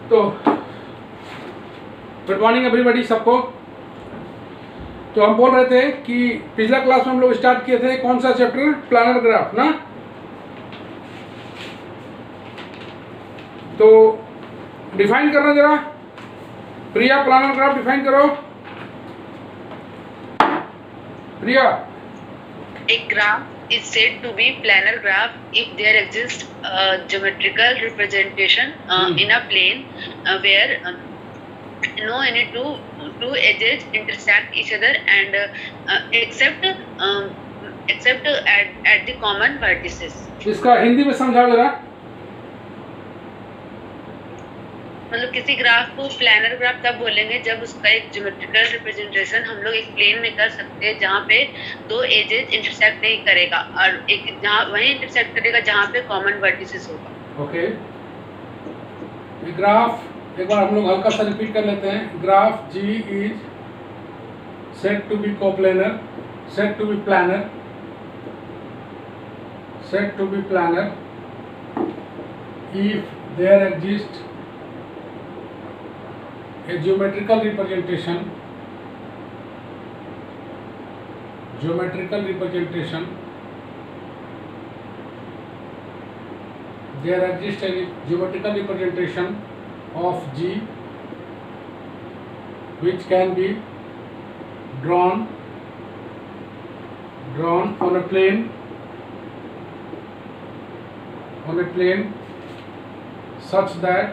तो good morning everybody सबको। तो हम बोल रहे थे कि पिछला क्लास में हम लोग स्टार्ट किए थे कौन सा चैप्टर, प्लानर ग्राफ ना। तो डिफाइन करना जरा, प्रिया प्लानर ग्राफ डिफाइन करो। प्रिया, A graph is said to be planar graph if there exists a geometrical representation in a plane where no any two edges intersect each other and except at the common vertices. इसका हिंदी में समझाओ जरा। मतलब किसी graph को planner graph तब बोलेंगे जब उसका एक ज्योमेट्रिकल रिप्रेजेंटेशन हम लोग एक प्लेन में कर सकते हैं जहाँ पे दो एजेस इंटरसेक्ट नहीं करेगा और एक जहाँ वही इंटरसेक्ट करेगा जहाँ पे कॉमन वर्टिसेस होगा। ओके, ग्राफ एक बार हम लोग हल्का सा रिपीट कर लेते हैं। Graph G is said to be coplanar, said to be planar, said to be planar if there exist a geometrical representation there exists a geometrical representation of G which can be drawn on a plane such that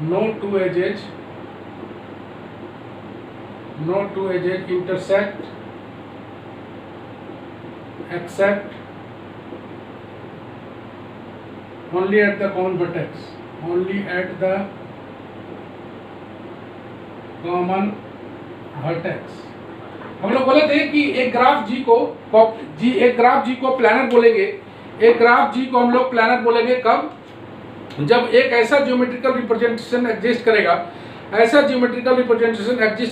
no two edges intersect except only at the common vertex, हम लोग बोले थे कि एक graph जी को planner बोलेंगे। एक graph जी को हम लोग प्लानर बोलेंगे कब? जब एक ऐसा ज्योमेट्रिकल रिप्रेजेंटेशन एग्जिस्ट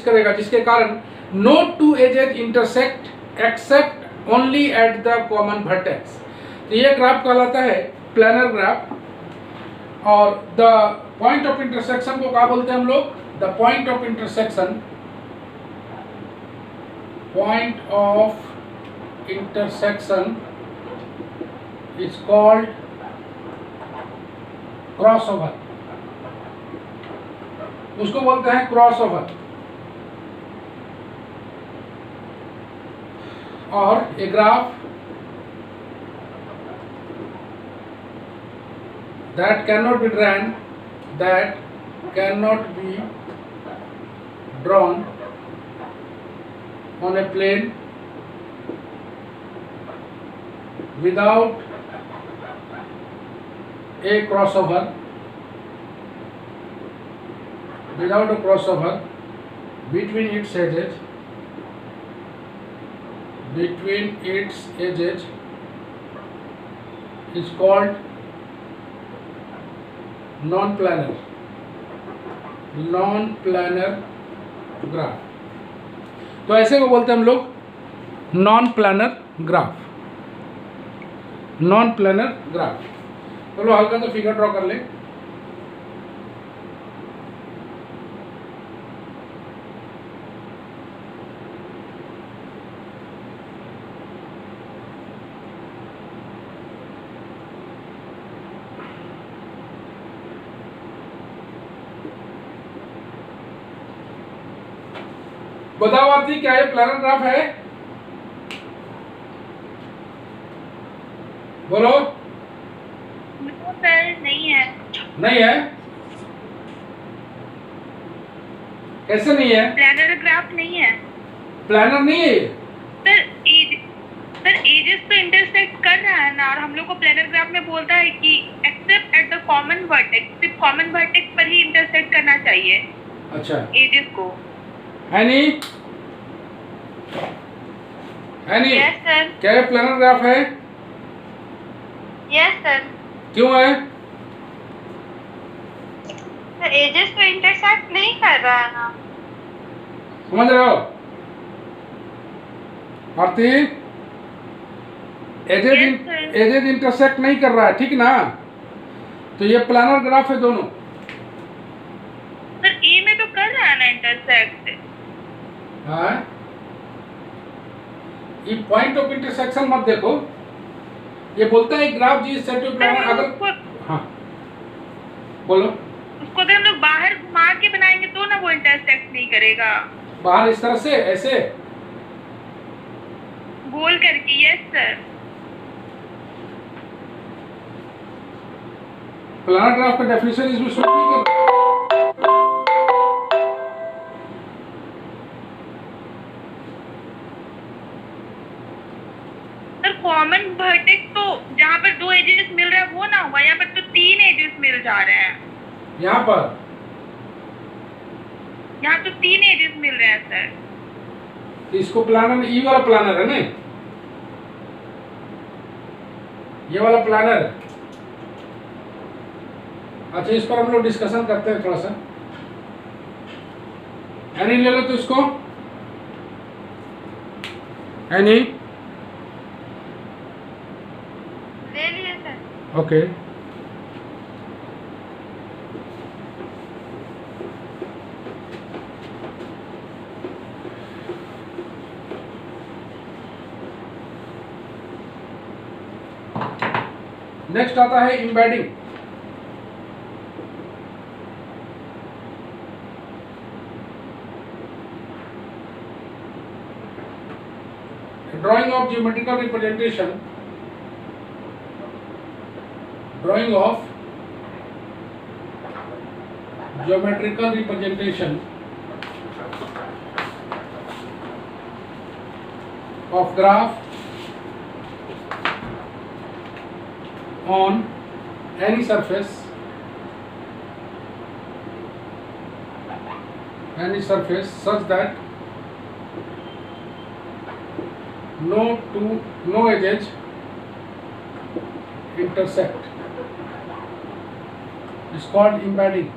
करेगा जिसके कारण no two edges intersect except only at the common vertex. तो ये ग्राफ कहलाता है प्लानर ग्राफ। और द पॉइंट ऑफ इंटरसेक्शन को क्या बोलते हैं हम लोग? The point of intersection is called crossover, उसको बोलते हैं क्रॉसओवर। और a graph that cannot be drawn on a plane without a crossover between its edges is called non-planar graph. तो ऐसे को बोलते हैं हम लोग नॉन प्लानर ग्राफ। चलो हल्का सा फिगर ड्रॉ कर ले। बताओ आरती, क्या ये प्लानर ग्राफ है? बोलो। नो सर, नहीं है। नहीं है? कैसे नहीं है? प्लानर ग्राफ नहीं है। प्लानर नहीं है सर एजेस तो इंटरसेक्ट कर रहा है ना, और हम लोग को प्लानर ग्राफ में बोलता है कि accept eight the common vertex, सिर्फ कॉमन वर्टेक्स पर ही इंटरसेक्ट करना चाहिए। अच्छा, एजेस को हैनी यस सर। क्या ये प्लानर ग्राफ है? Yes sir. क्यों है? सर एजेस तो इंटरसेक्ट नहीं कर रहा है ना। समझ रहे हो आरती? एजेज इंटरसेक्ट नहीं कर रहा है, ठीक ना? तो ये प्लानर ग्राफ है दोनों। सर ए में तो कर रहा है ना इंटरसेक्ट। हाँ, ये पॉइंट ऑफ इंटरसेक्शन मत देखो, ये बोलता है graph G said to planar. अगर हाँ बोलो, उसको अगर हम लोग बाहर घुमा के बनाएंगे तो ना वो इंटरसेक्ट नहीं करेगा। बाहर इस तरह से ऐसे गोल करके। Yes sir. प्लानर ग्राफ का डेफिनेशन इसमें शो नहीं कर रहा। सर कॉमन वर्टेक्स तो जहाँ पर 2 एजेस मिल रहा है वो ना होगा, यहाँ पर तो 3 एजेस मिल जा रहे हैं। यहाँ पर यहाँ तो 3 एजेस मिल रहे हैं सर। तो इसको प्लानर, ई वाला प्लानर है ना, ये वाला प्लानर। अच्छा, इस पर हम लोग डिस्कशन करते हैं थोड़ा सा। एनी ले लो तो इसको, एनी ले लिए सर। ओके। नेक्स्ट आता है embedding. Drawing of geometrical representation, drawing of geometrical representation of graph on any surface such that no edges intersect is called embedding.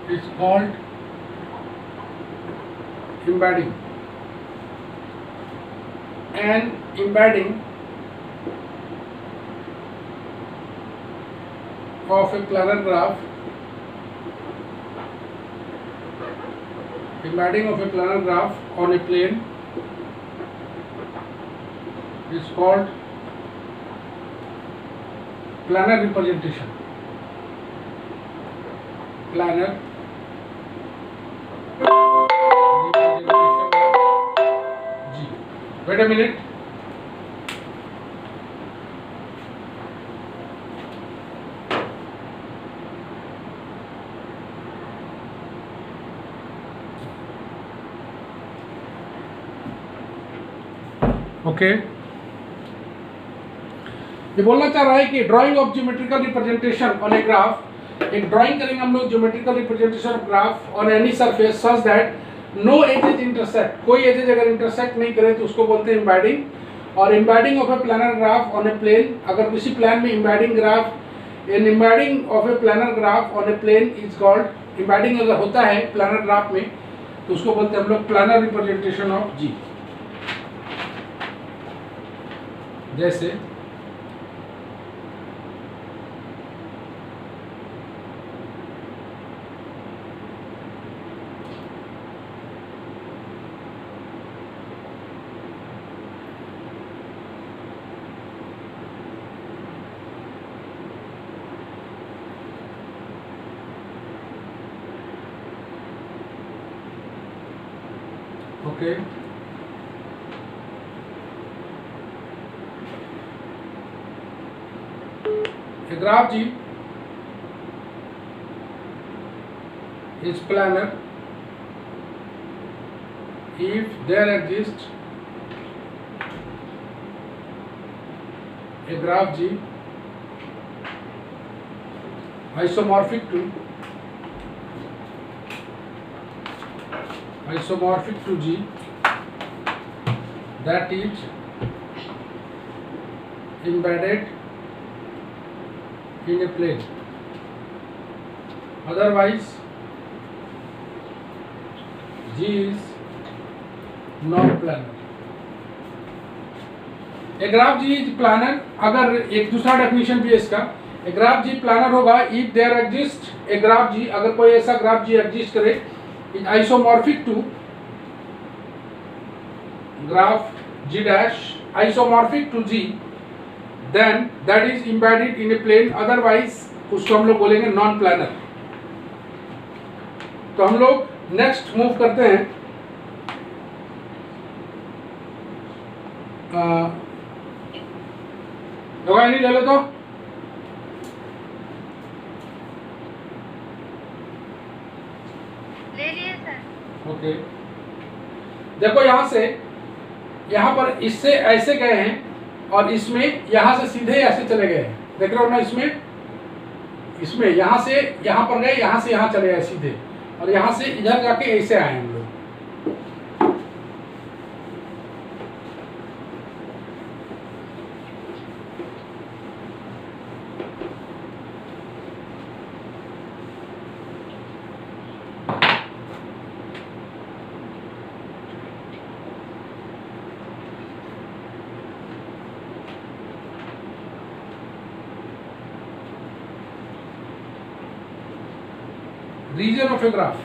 It's called embedding. And embedding of a planar graph, on a plane is called planar representation. Planar G. Wait a minute. Okay, ये बोलना चाह रहा है कि drawing of geometrical representation on a graph, एक drawing करेंगे हम लोग geometrical representation of graph on any surface such that no edges intersect, कोई एजेस अगर इंटरसेक्ट नहीं करे तो उसको बोलते हैं एम्बेडिंग। और embedding of a planar graph on a plane, अगर किसी प्लान में embedding graph, an embedding of a planar graph on a plane is called, embedding अगर होता है प्लानर ग्राफ में तो उसको बोलते हैं हम लोग प्लानर रिप्रेजेंटेशन ऑफ जी। जैसे okay, a graph G is planar if there exists a graph G isomorphic to G that is embedded in a plane, otherwise G is non-planar. A graph G is planar, अगर एक दूसरा definition भी है इसका, a graph G planar होगा if there exist a graph G, अगर कोई ऐसा ग्राफ जी एग्जिस्ट करे is isomorphic to graph G dash isomorphic to G, then that is embedded in a plane, otherwise उसको हम लोग बोलेंगे नॉन प्लानर। तो हम लोग नेक्स्ट मूव करते हैं नहीं ले लो तो ले लिए सर। ओके, देखो यहां से यहां पर इससे ऐसे गए हैं और इसमें यहां से सीधे ऐसे चले गए हैं, देख रहे हो ना, इसमें यहां से यहां पर गए, यहां से यहां चले गए सीधे, और यहां से इधर जाके ऐसे आए हम लोग। Region of a graph.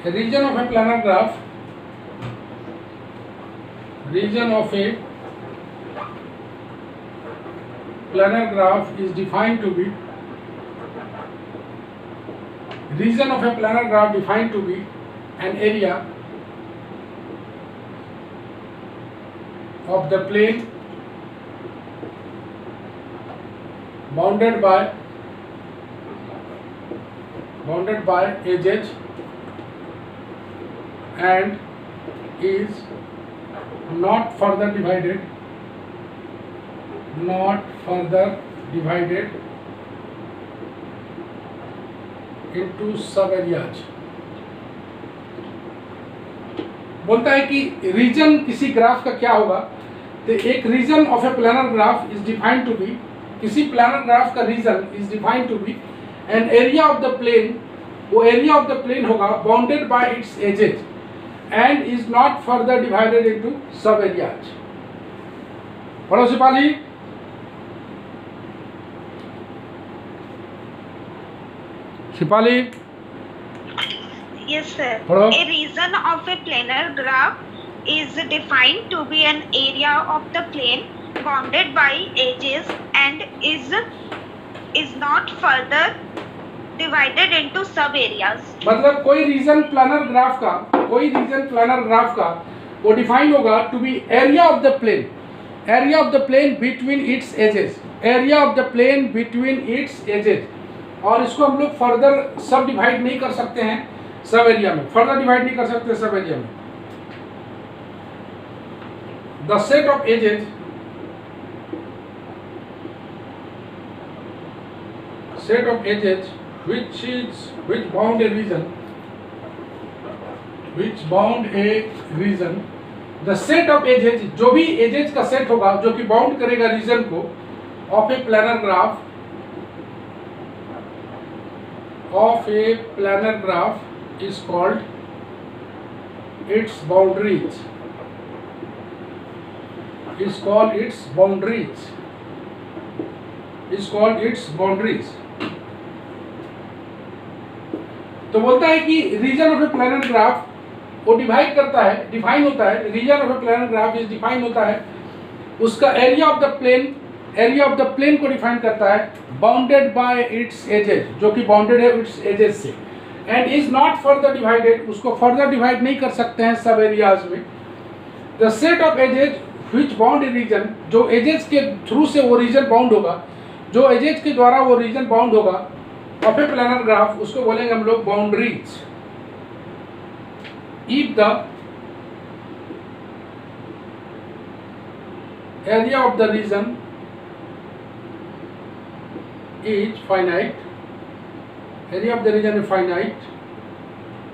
A region of a planar graph. Region of a planar graph is defined to be. Region of a planar graph defined to be an area of the plane bounded by edges and is not further divided into sub areas। बोलता है कि reason किसी graph का क्या होगा, तो एक region of a planar graph is defined to be, किसी प्लानर ग्राफ का region is defined to be an area of the plane, वो एरिया ऑफ द प्लेन होगा bounded by its edges and is not further divided into sub areas. पढ़ो Sipali. सिपाली Yes sir. Hello? A region of a planar graph is defined to be an area of the plane bounded by edges and is not further divided into sub areas। मतलब कोई reason planner graph का वो define होगा to be area of the plane between its edges, area of the plane between its edges, और इसको हम लोग further सब डिवाइड नहीं कर सकते हैं सब एरिया में, फर्दर डिवाइड नहीं कर सकते सब एरिया में। The set of edges which bound a region, the set of edges, जो भी एजेस का सेट होगा जो कि बाउंड करेगा रीजन को of a planar graph is called its boundaries, तो बोलता है कि region of a planar graph वो डिवाइड करता है, डिफाइन होता है, region of a planar graph is define होता है, उसका एरिया ऑफ द प्लेन को डिफाइन करता है बाउंडेड बाय इट्स एजेस, जो कि बाउंडेड है इट्स एजेस से, and is not further divided, उसको फर्दर डिवाइड नहीं कर सकते हैं सब एरियाज में। The set of edges which bound a region, जो एजेस के थ्रू से वो रीजन बाउंड होगा, जो एजेस के द्वारा वो रीजन बाउंड होगा ऑफ ए प्लानर ग्राफ, उसको बोलेंगे हम लोग boundaries. If the area of the region is finite,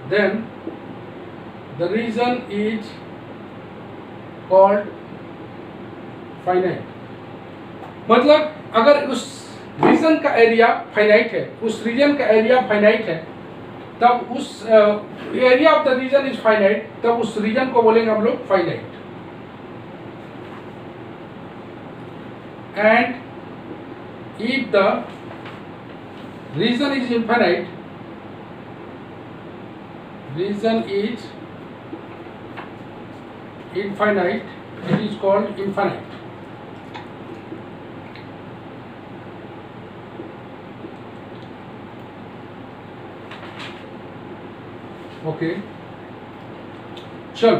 then the region is called finite। मतलब अगर उस रीजन का एरिया फाइनाइट है, उस रीजन का एरिया फाइनाइट है, तब उस area of the region is finite, तब उस रीजन को बोलेंगे हम लोग finite. And if the region is infinite, it is called infinite. Okay, चलो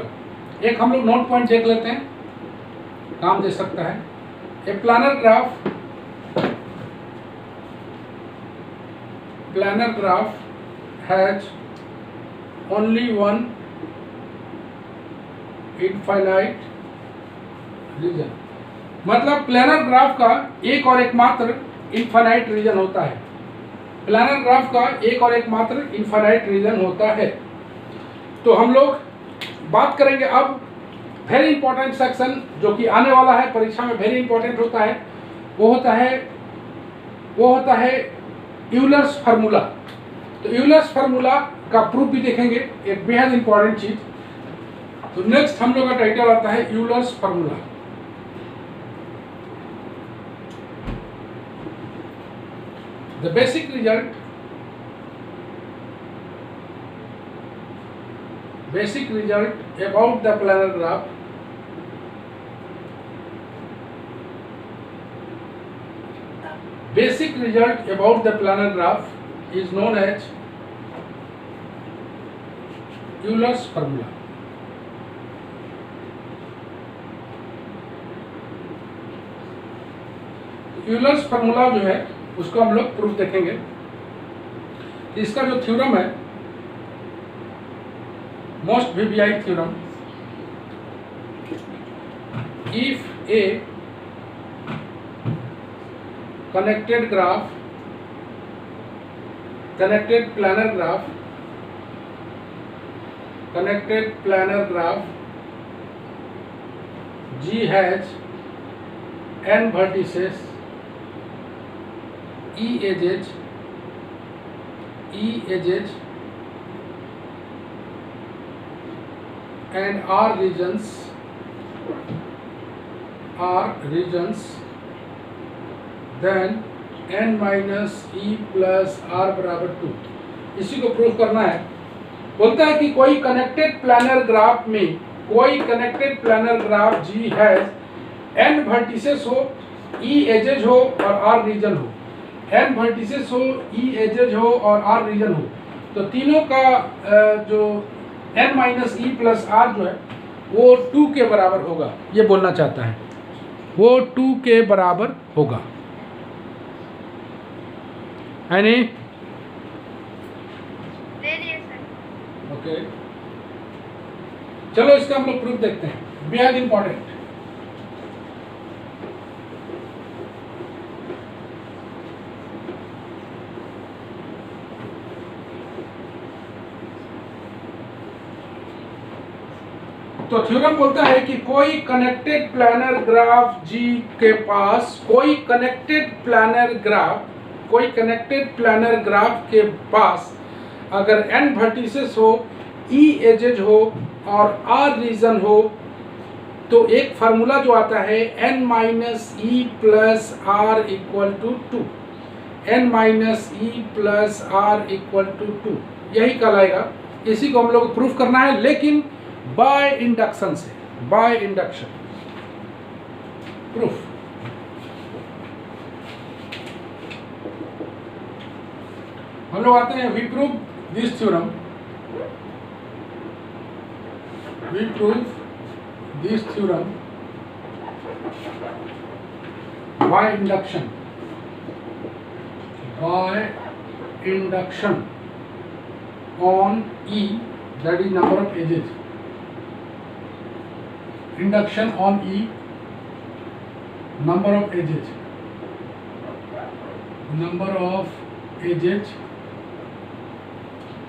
एक हम लोग नोट पॉइंट देख लेते हैं, काम दे सकता है। A planar graph has only one infinite region, मतलब प्लानर ग्राफ का एक और एकमात्र इनफाइनाइट रीजन होता है। प्लानर ग्राफ का एक और एकमात्र इनफाइनाइट रीजन होता है। तो हम लोग बात करेंगे अब वेरी इंपॉर्टेंट सेक्शन जो कि आने वाला है, परीक्षा में वेरी इंपॉर्टेंट होता है, वो होता है यूलर्स फार्मूला। तो यूलर्स फार्मूला का प्रूफ भी देखेंगे, एक बेहद इंपॉर्टेंट चीज। तो नेक्स्ट हम लोग का टाइटल आता है Euler's formula. The basic result about the planar graph is known as Euler's formula. Euler's formula जो है उसको हम लोग प्रूफ देखेंगे। इसका जो थ्योरम है, most VVI theorem, if A connected planar graph G has n vertices, E edges and R regions, then n minus E plus R बराबर 2। इसी को प्रूफ करना है। बोलता है कि कोई connected planar graph G has n vertices हो, ई एजेज हो और आर रीजन हो। n वर्टिसेस हो, ई एजेज हो और आर रीजन हो, तो तीनों का जो n minus E plus R जो है वो 2 के बराबर होगा, ये बोलना चाहता है, वो 2 के बराबर होगा। है नहीं? ओके, चलो इसका हम लोग प्रूफ देखते हैं, बेहद इंपॉर्टेंट। तो थ्योरम बोलता है कि कोई कनेक्टेड प्लानर ग्राफ जी के पास, कोई कनेक्टेड प्लानर ग्राफ के पास अगर n वर्टिसेस हो, e एजेज हो और r रीजन हो, तो एक फार्मूला जो आता है n minus E plus R equal to 2, n minus E plus R equal to 2, यही कहलाएगा। इसी को हम लोग को प्रूफ करना है, लेकिन बाय इंडक्शन से, बाय इंडक्शन प्रूफ। हम लोग आते हैं, we prove this theorem, by induction on E, that is number of edges. Induction on E, number of edges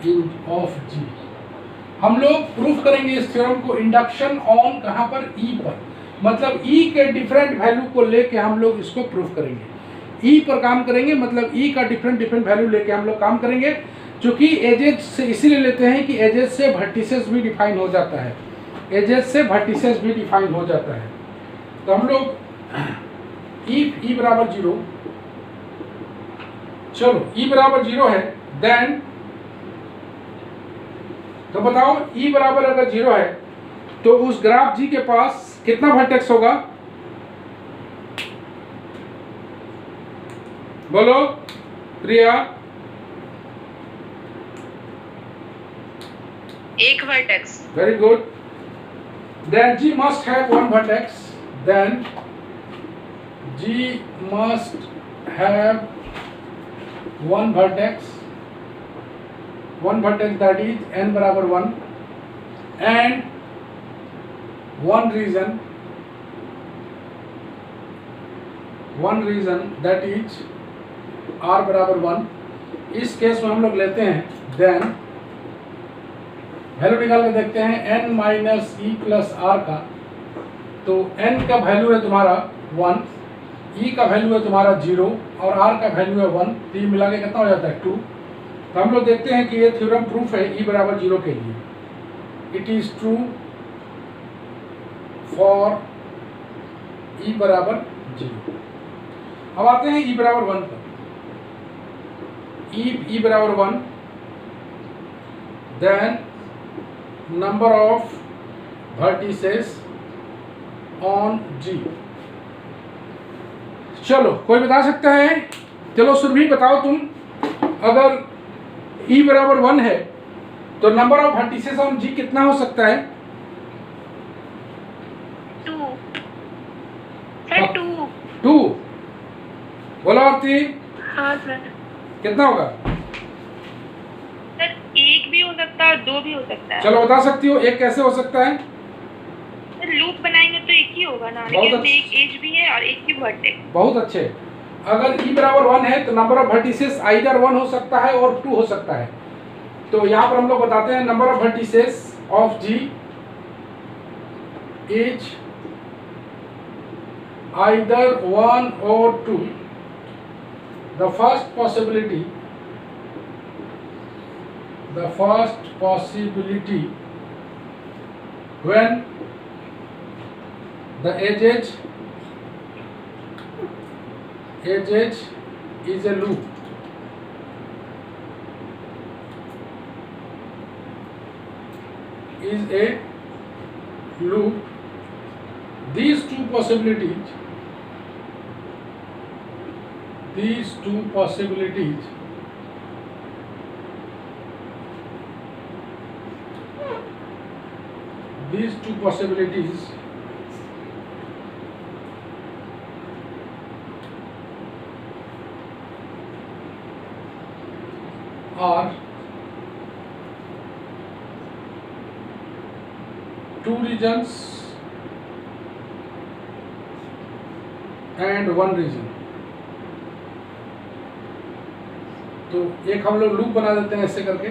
in of G। हम लोग प्रूफ करेंगे इस थ्योरम को इंडक्शन ऑन कहाँ पर, E पर, मतलब E के डिफरेंट वैल्यू को लेके हम लोग इसको प्रूफ करेंगे। E पर काम करेंगे, मतलब E का डिफरेंट वैल्यू लेके हम लोग काम करेंगे। चूंकि एजेस से इसीलिए लेते हैं कि एजेस से वर्टिसेस भी डिफाइन हो जाता है, एजेस से वर्टिसेस भी डिफाइन हो जाता है। तो हम लोग इफ ई बराबर 0, चलो ई बराबर 0 है, देन तो बताओ ई बराबर अगर 0 है तो उस ग्राफ जी के पास कितना वर्टेक्स होगा? बोलो प्रिया। एक vertex. Very good. Then G must have one vertex, then G must have one vertex, one vertex, that is n बराबर 1, and one region that is r बराबर 1। इस केस में हम लोग लेते हैं, देन वैल्यू निकाल के देखते हैं n minus E plus R का। तो n का वैल्यू है तुम्हारा 1, e का वैल्यू है तुम्हारा 0 और r का वैल्यू है 1, तो ये मिला के कितना हो जाता है 2। तो हम लोग देखते हैं कि ये थ्योरम प्रूफ है e बराबर 0 के लिए। It is true for e बराबर 0। अब आते हैं e बराबर 1 पर। e बराबर 1, then number of vertices on G। चलो कोई बता सकता है? चलो सुरभि बताओ तुम, अगर e बराबर 1 है तो number of vertices on G कितना हो सकता है? 2 सर, 2। 2। बोलो आरती, हाँ सर। कितना होगा? सर 1 भी हो सकता है, 2 भी हो सकता है। चलो बता सकती हो एक कैसे हो सकता है? सर लूप बनाएंगे तो एक ही होगा ना, लेकिन एक एज भी है और एक ही वर्टेक्स। बहुत अच्छे। अगर e बराबर 1 है तो नंबर ऑफ वर्टिसेस आइदर 1 हो सकता है और 2 हो सकता है। तो यहाँ पर हम लोग बताते हैं number of vertices of G is either 1 और 2। The first possibility when the edge is a loop, these two possibilities are two regions and one region। तो एक हम लोग लूप बना देते हैं ऐसे करके।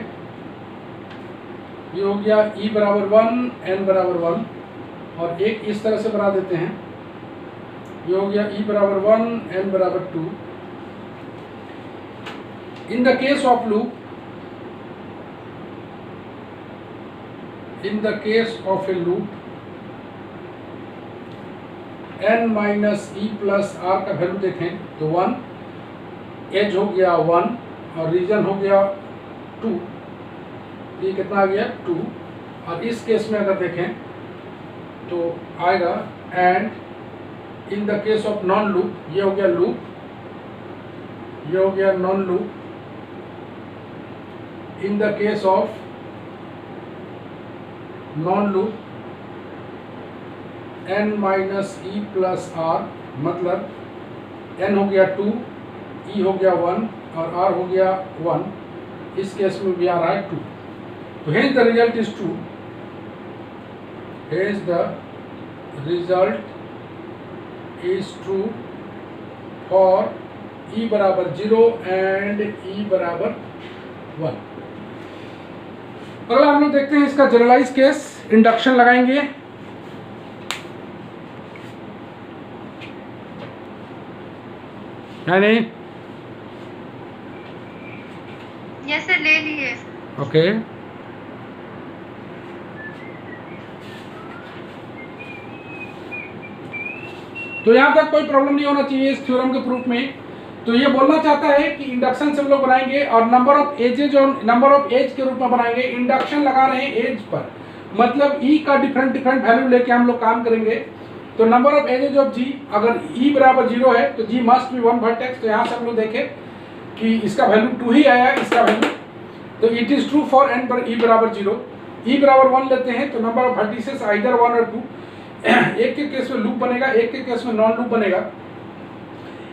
ये हो गया e बराबर 1 n बराबर 1, और एक इस तरह से बना देते हैं। ये हो गया e बराबर 1 n बराबर 2। In the case of loop, n minus E plus R का वैल्यू देखें तो 1, एज हो गया 1 और रीजन हो गया 2। ये कितना आ गया 2। और इस केस में अगर देखें तो आएगा and in the case of non loop, ये हो गया लूप, ये हो गया non loop. In the case of non loop n minus E plus R, मतलब n हो गया 2, e हो गया 1 और r हो गया 1। इस केस में भी आ रहा है 2। तो hence the result is true, hence the result is true for e बराबर 0 एंड e बराबर 1। अगला हम लोग देखते हैं इसका जनरलाइज केस, इंडक्शन लगाएंगे। है नहीं? यस सर, ले लिए। ओके तो यहाँ तक कोई प्रॉब्लम नहीं होना चाहिए इस थ्योरम के प्रूफ में। तो ये बोलना चाहता है कि इंडक्शन से हम लोग बनाएंगे और नंबर ऑफ एजेज और नंबर ऑफ एज के रूप में बनाएंगे। इंडक्शन लगा रहे हैं एज पर, मतलब ई का डिफरेंट डिफरेंट वैल्यू लेके हम लोग काम करेंगे। तो नंबर ऑफ एजेज ऑफ जी, अगर ई बराबर 0 है तो जी मस्ट बी 1 वर्टेक्स। तो यहाँ से हम लोग देखें कि इसका वैल्यू 2 ही आया, इसका वैल्यू। तो it is true for N पर ई बराबर 0। ई बराबर 1 लेते हैं तो नंबर ऑफ वर्टिसेस आइदर 1 और 2। एक के केस में लूप बनेगा, एक के केस में नॉन लूप बनेगा।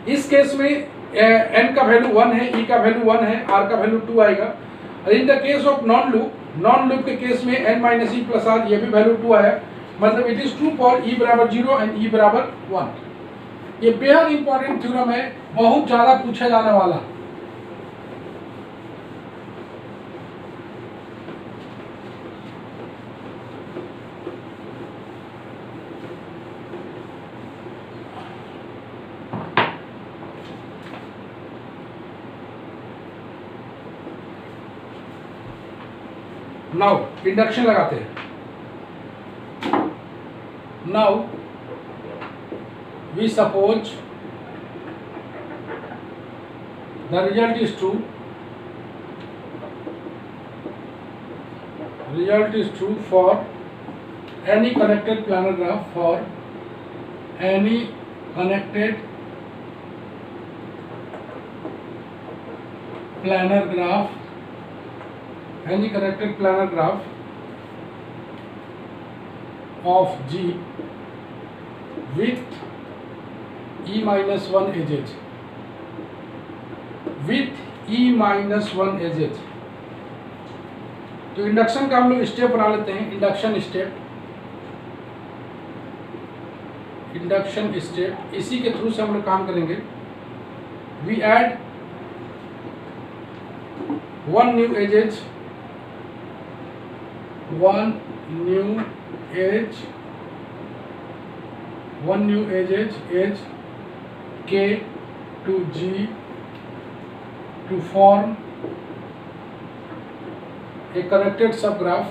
इस केस में n का वैल्यू 1 है, e का वैल्यू 1 है, r का वैल्यू 2 आएगा। और in the case of non loop के केस में n minus E plus R, ये भी वैल्यू 2 आया। मतलब it is true for e बराबर 0 एंड e बराबर 1। ये बेहद इंपॉर्टेंट थ्योरम है, बहुत ज्यादा पूछा जाने वाला। नाउ इंडक्शन लगाते हैं। Now we suppose the result is true, result is true for any connected planar graph, for any connected planar graph, any connected planar graph of G with E minus 1 edges, with E minus 1 edges। तो induction का हम लोग step बना लेते हैं। Induction step, induction step, इसी के through से हम लोग काम करेंगे। We add 1 new edges, 1 new edge, 1 new edges, edge K to G to form a connected subgraph,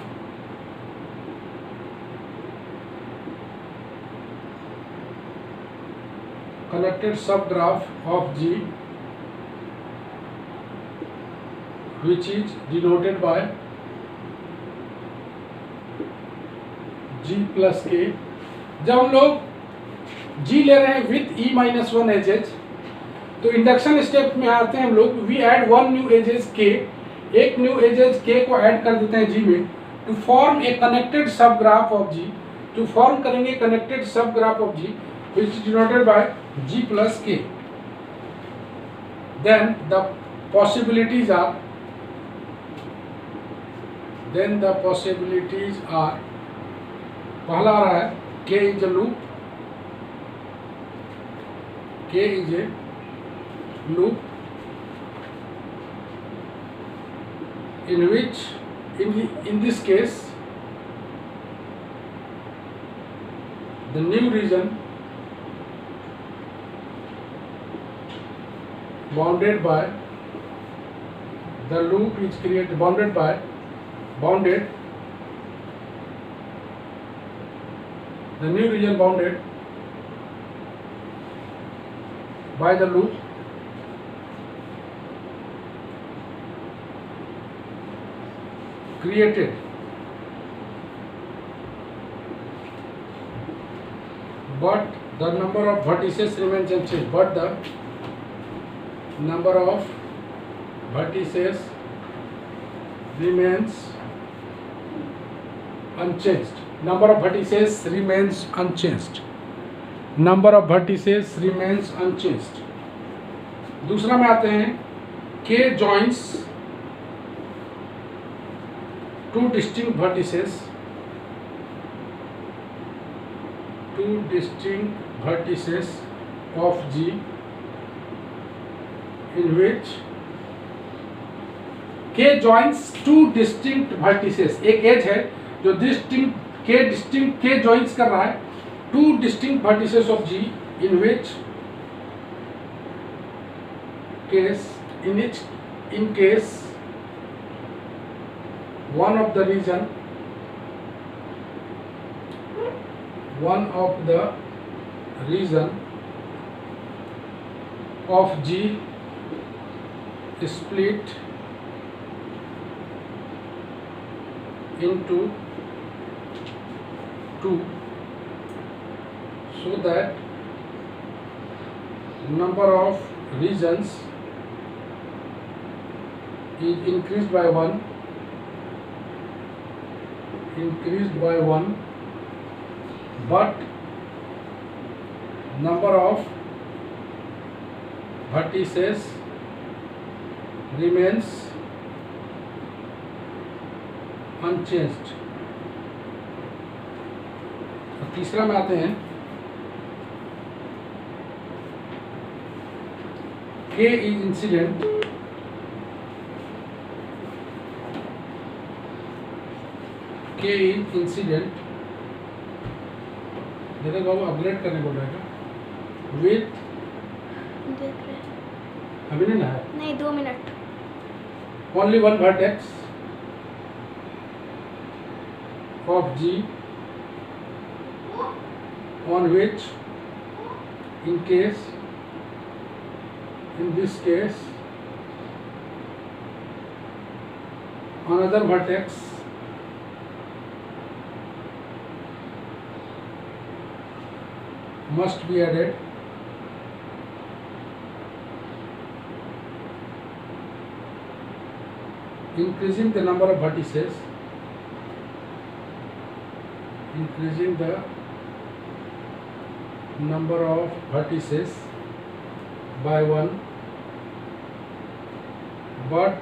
connected subgraph of G, which is denoted by G plus K। जब हम लोग G ले रहे हैं विथ E माइनस 1 एजेज, तो induction step में आते हैं हम लोग। We add 1 new edges K, एक न्यू एजेज K को ऐड कर देते हैं G में, टू फॉर्म ए कनेक्टेड सब graph of G, to form करेंगे कनेक्टेड सब graph of G which is denoted by G plus K। Then the possibilities are, पहला आ रहा है K इज a loop, K is a loop in which in this case the new region bounded by the loop is created, bounded the new region bounded by the loop created but the number of vertices remains unchanged, but the number of vertices remains unchanged, number of vertices remains unchanged, number of vertices remains unchanged। दूसरा में आते हैं K joins two distinct vertices of G in which K joins two distinct vertices, एक as है जो distinct K joins कर रहा है two distinct vertices of G in which case one of the region of G split into two, so that number of regions is increased by one, but number of vertices remains unchanged. और तीसरा में आते हैं, K is incident देखो बाबू upgrade करने बोल रहेगा with, देख रहे हैं। अभी नहीं ना है, नहीं 2 minute. only one vertex of G on which in this case another vertex must be added increasing the number of vertices by one, but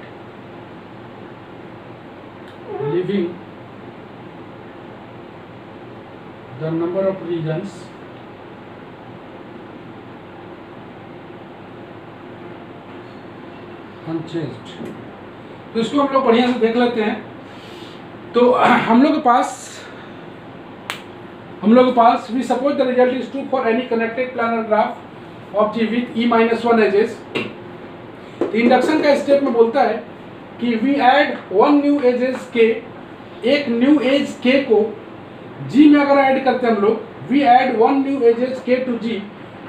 leaving the number of regions unchanged. तो इसको हम लोग बढ़िया से देख लेते हैं। तो हम लोग के पास we suppose the result is true for any connected planar graph of G with e-1 edges. Induction का स्टेप में बोलता है कि we add one new edges k, एक new edge k को G में अगर ऐड करते हैं हम लोग, we add one new edges k to G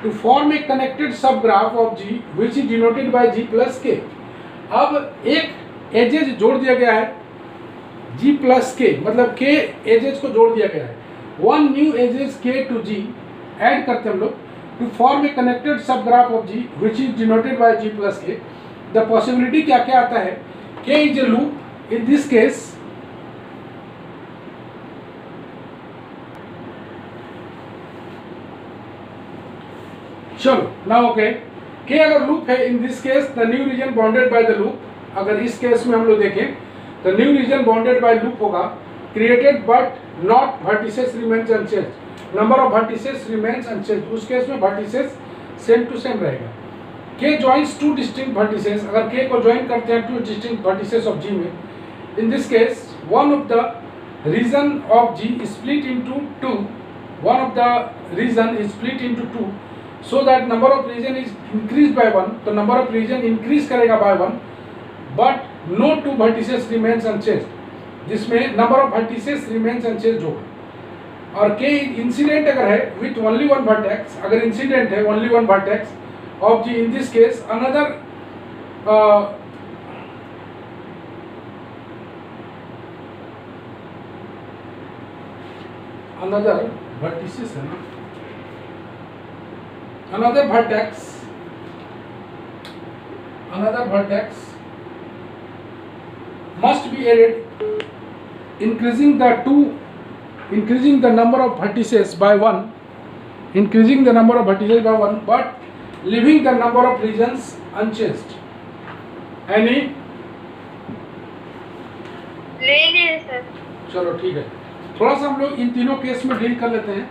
to form a connected subgraph of G which is denoted by G plus k. अब एक एजेज जोड़ दिया गया है G प्लस के, मतलब k एजेज को जोड़ दिया गया है, one new edges k to G add करते हैं हम लोग टू फॉर्म ए कनेक्टेड सब graph of G which is denoted by G plus K. The possibility क्या क्या आता है, k is a loop in this case, चलो ना ओके, k अगर लूप है in this case the new region bounded by the loop, अगर इस केस में हम लोग देखें the new region bounded by loop होगा created but not vertices remains unchanged, number of vertices remains unchanged, उस केस में वर्टिसेस सेम टू सेम रहेगा. k joins two distinct vertices, अगर k को ज्वाइन करते हैं two distinct vertices of G में, in this case one of the region of G split into two, one of the region is split into two, so that number of region is increased by 1, तो number of region increase करेगा by 1, but no two vertices remains unchanged, जिसमें number of vertices remains unchanged होगा. और k incident अगर है with only one vertex, अगर incident है only one vertex of G, in this case another vertices है ना, another vertex must be added, increasing the number of vertices by 1, but leaving the number of regions unchanged. Any? ले लिए sir. चलो ठीक है, थोड़ा सा हम लोग इन तीनों केस में डील कर लेते हैं.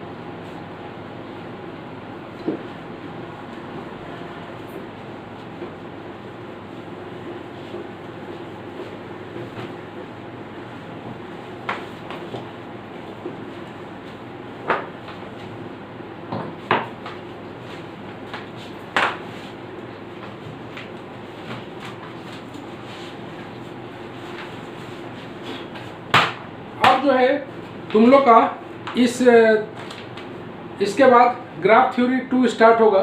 अब जो है तुम लोग का इसके बाद ग्राफ थ्योरी 2 स्टार्ट होगा।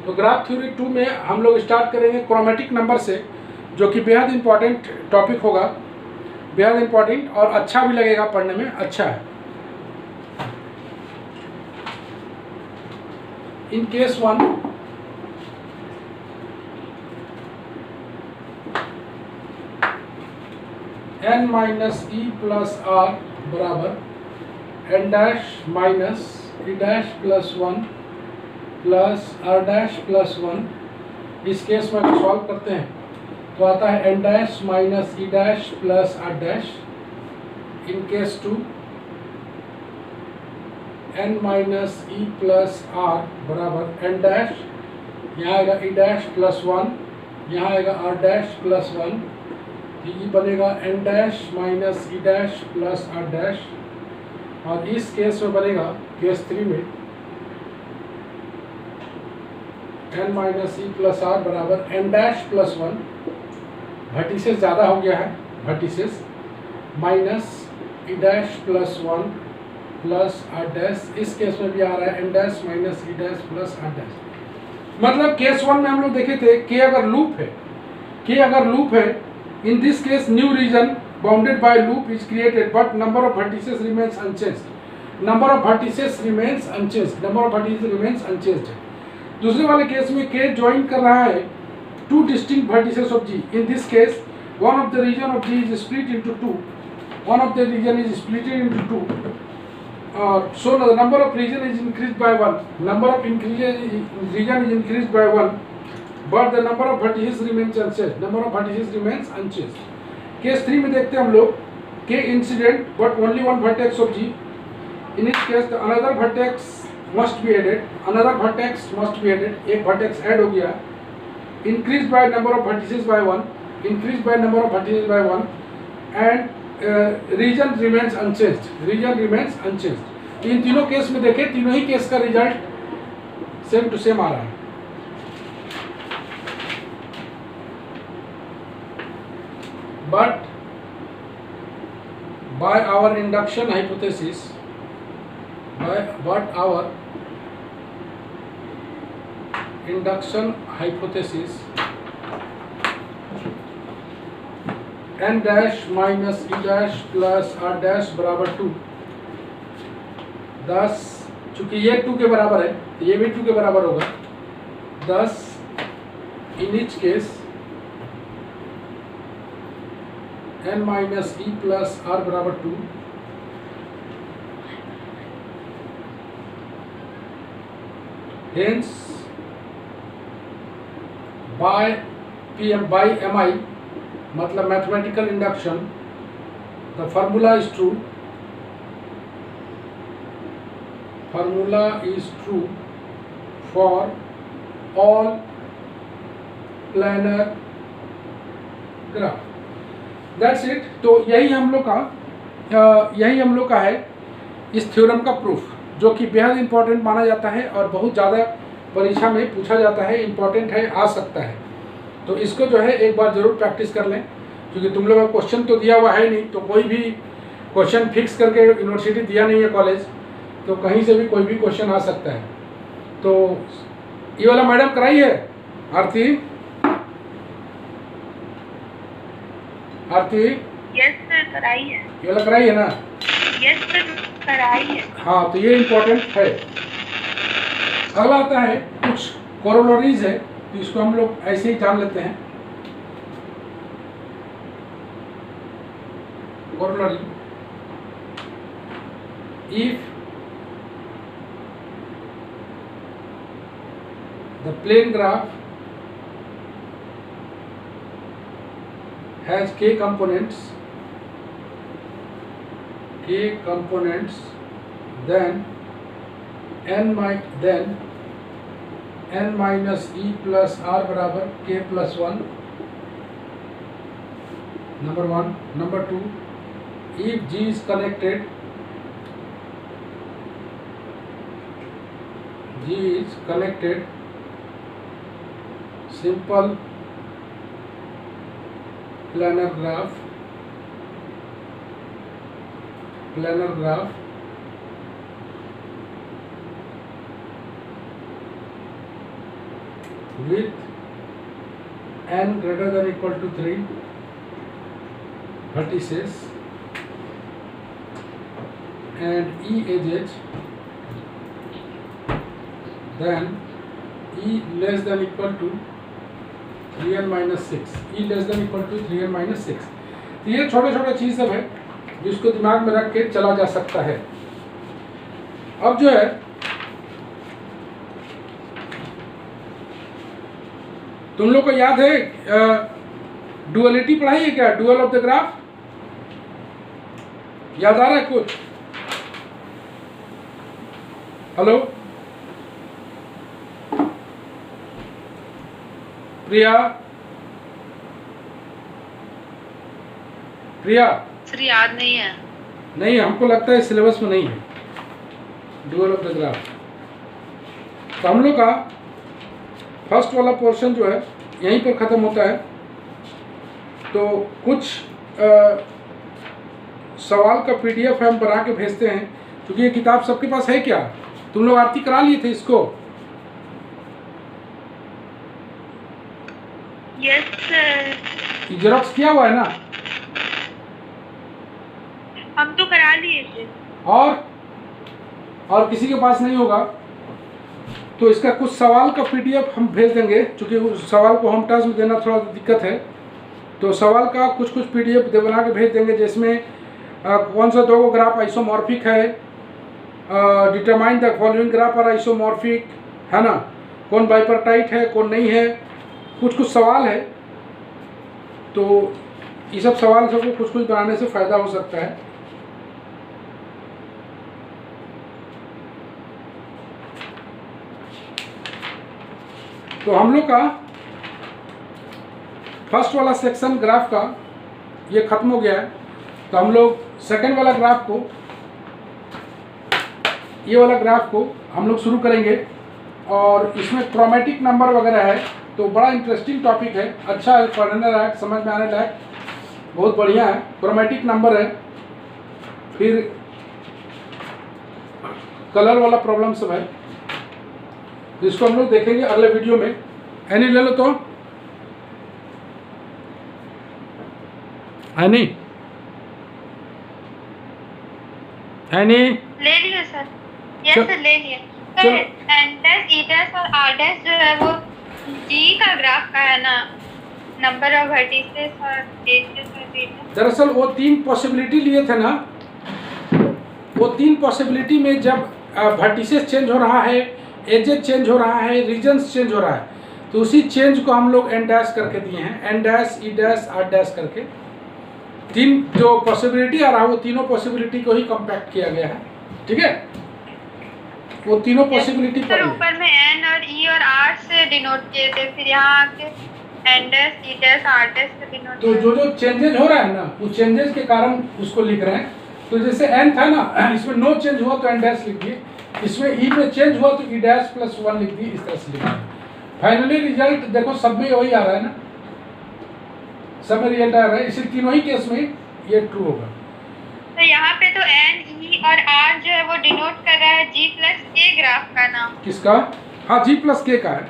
तो ग्राफ थ्योरी 2 में हम लोग स्टार्ट करेंगे क्रोमेटिक नंबर से, जो कि बेहद इंपॉर्टेंट टॉपिक होगा, बेहद इंपॉर्टेंट और अच्छा भी लगेगा पढ़ने में, अच्छा है। In case 1 n minus E plus R बराबर n dash minus E dash plus 1 plus R dash plus 1। इस केस में अगर सॉल्व करते हैं तो आता है n dash minus E dash plus R dash. In case 2 n minus E plus R बराबर n डैश, यहाँ आएगा ई डैश प्लस 1, यहाँ आएगा आर डैश प्लस 1। ये बनेगा n dash minus E dash plus R dash. और इस केस में बनेगा केस 3 में n minus E plus R बराबर n डैश प्लस 1, वर्टिसेस ज़्यादा हो गया है, vertices minus E dash plus 1 plus R dash. इस केस में भी आ रहा है n dash minus E dash plus R dash. मतलब केस 1 में हम लोग देखे थे k अगर लूप है, in this case new region bounded by loop is created but number of vertices remains unchanged, number of vertices remains unchanged। दूसरे वाले केस में k ज्वाइन कर रहा है two distinct vertices of G। in this case one of the region of G is split into two, so the number of region is increased by 1, number of region is increased by 1, but the number of vertices remains unchanged। Case 3 में देखते हैं हम लोग k incident but only one vertex of G। in its case the another vertex must be added, एक vertex add हो गया, increased by number of vertices by 1, and region remains unchanged। इन तीनों case में देखें, तीनों ही केस का result same to same आ रहा है। But by our induction hypothesis, n dash minus e dash plus r dash बराबर 2। thus चूंकि ये 2 के बराबर है तो ये भी 2 के बराबर होगा। thus in each case n minus E plus R बराबर 2। हेंस by mi मतलब mathematical induction, the formula is true for all planar graph. That's it. तो यही हम लोग का है इस थ्योरम का प्रूफ, जो कि बेहद इंपॉर्टेंट माना जाता है और बहुत ज़्यादा परीक्षा में पूछा जाता है, इंपॉर्टेंट है, आ सकता है। तो इसको जो है एक बार ज़रूर प्रैक्टिस कर लें, क्योंकि तुम लोग का क्वेश्चन तो दिया हुआ है नहीं, तो कोई भी क्वेश्चन फिक्स करके यूनिवर्सिटी दिया नहीं है कॉलेज, तो कहीं से भी कोई भी क्वेश्चन आ सकता है। तो ये वाला मैडम कराई है आरती? यस सर कराई है। ये वाला कराई है ना? यस सर कराई है। हाँ, तो ये इम्पोर्टेंट है। अगला आता है कुछ कोरोलरीज है, तो इसको हम लोग ऐसे ही जान लेते हैं। Corollary, if the plane graph has k components, then n minus e plus r बराबर k plus 1, number 1। number 2, if G is connected, simple planar graph planar graph with n greater than equal to 3 vertices and E edges, then E less than equal to 3n minus 6, E less than equal to 3n minus 6। तो ये छोटे छोटे चीज़ सब है जिसको दिमाग में रख के चला जा सकता है। अब जो है तुम लोग को याद है डुअलिटी पढ़ाई है क्या? डुअल ऑफ द ग्राफ याद आ रहा है कुछ? हेलो प्रिया, प्रिया सर याद नहीं है। नहीं, हमको लगता है सिलेबस में नहीं है डुअल ऑफ द ग्राफ। तो हम लोग का फर्स्ट वाला पोर्शन जो है यहीं पर ख़त्म होता है। तो कुछ सवाल का पीडीएफ हम बना के भेजते हैं, क्योंकि ये किताब सबके पास है क्या? तुम लोग आरती करा लिए थे इसको? Yes sir. जेरॉक्स किया हुआ है ना? हम तो करा लिए थे। और किसी के पास नहीं होगा तो इसका कुछ सवाल का पीडीएफ हम भेज देंगे, क्योंकि उस सवाल को होम टास्क में देना थोड़ा दिक्कत है। तो सवाल का कुछ पीडीएफ बना के भेज देंगे, जिसमें कौन सा दो ग्राफ आइसोमॉर्फिक है, determine the following graph are isomorphic, है ना, कौन बाइपर्टाइट है कौन नहीं है, कुछ सवाल है। तो ये सब सवाल सबको कुछ बनाने से फ़ायदा हो सकता है। तो हम लोग का फर्स्ट वाला सेक्शन ग्राफ का ये ख़त्म हो गया है। तो हम लोग सेकंड वाला ग्राफ को, ये वाला ग्राफ को हम लोग शुरू करेंगे। और इसमें क्रोमेटिक नंबर वगैरह है, तो बड़ा इंटरेस्टिंग टॉपिक है, अच्छा है, पढ़ने लायक, समझ में आने लायक, बहुत बढ़िया है। क्रोमेटिक नंबर है, फिर कलर वाला प्रॉब्लम सब है, जिसको हम लोग देखेंगे अगले वीडियो में। एनी ले लो तो, एनी एनी ले लिए सर। यस सर ले लिए sir. N dash E dash और आर डैश जो है वो जी का ग्राफ का है ना, नंबर ऑफ वर्टिसेस और एजेस और बीटा। दरअसल वो तीन पॉसिबिलिटी लिए थे ना, वो तीन पॉसिबिलिटी में जब वर्टिसेस चेंज हो रहा है, एजेस चेंज हो रहा है, रीजन्स चेंज हो रहा है, तो उसी चेंज को हम लोग एन डैश करके दिए हैं, N dash E dash R dash करके। तीन जो पॉसिबिलिटी आ रहा है वो तीनों पॉसिबिलिटी को ही कॉम्पैक्ट किया गया है, ठीक है। वो तीनों पॉसिबिलिटी सर ऊपर में एन और ई और आर से डिनोट किए थे, फिर यहाँ आके N dash E dash R dash से डिनोट। तो जो चेंजेस हो रहा है ना, उस चेंजेस के कारण उसको लिख रहे हैं। तो जैसे एन था ना, इसमें नो चेंज हुआ तो एन डैश लिख दिए, इसमें ई में चेंज हुआ तो ई डैश प्लस 1 लिख दिए, इस तरह से लिख दिए। फाइनली रिजल्ट देखो सब में वही आ रहा है ना, सब में रिजल्ट आ रहा है, इसी तीनों ही केस में ये ट्रू होगा। तो यहाँ पे तो एन ई और आर जो है वो डिनोट कर रहा है जी प्लस के ग्राफ का नाम। किसका? हाँ, जी प्लस के का है,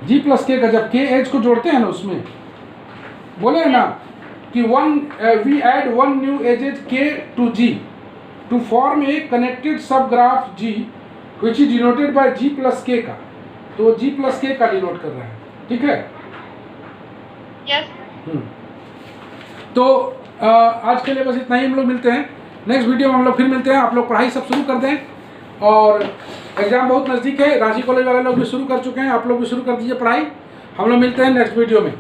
जी प्लस के का। जब के एज को जोड़ते हैं ना, उसमें बोले ना कि we add one new edges K to G to form a connected सब graph G which is denoted by G plus K का। तो जी प्लस के का डिनोट कर रहा है, ठीक है। यस। तो आज के लिए बस इतना ही। हम लोग मिलते हैं नेक्स्ट वीडियो में, हम लोग फिर मिलते हैं। आप लोग पढ़ाई सब शुरू कर दें, और एग्ज़ाम बहुत नज़दीक है, रांची कॉलेज वाले लोग भी शुरू कर चुके हैं, आप लोग भी शुरू कर दीजिए पढ़ाई। हम लोग मिलते हैं नेक्स्ट वीडियो में।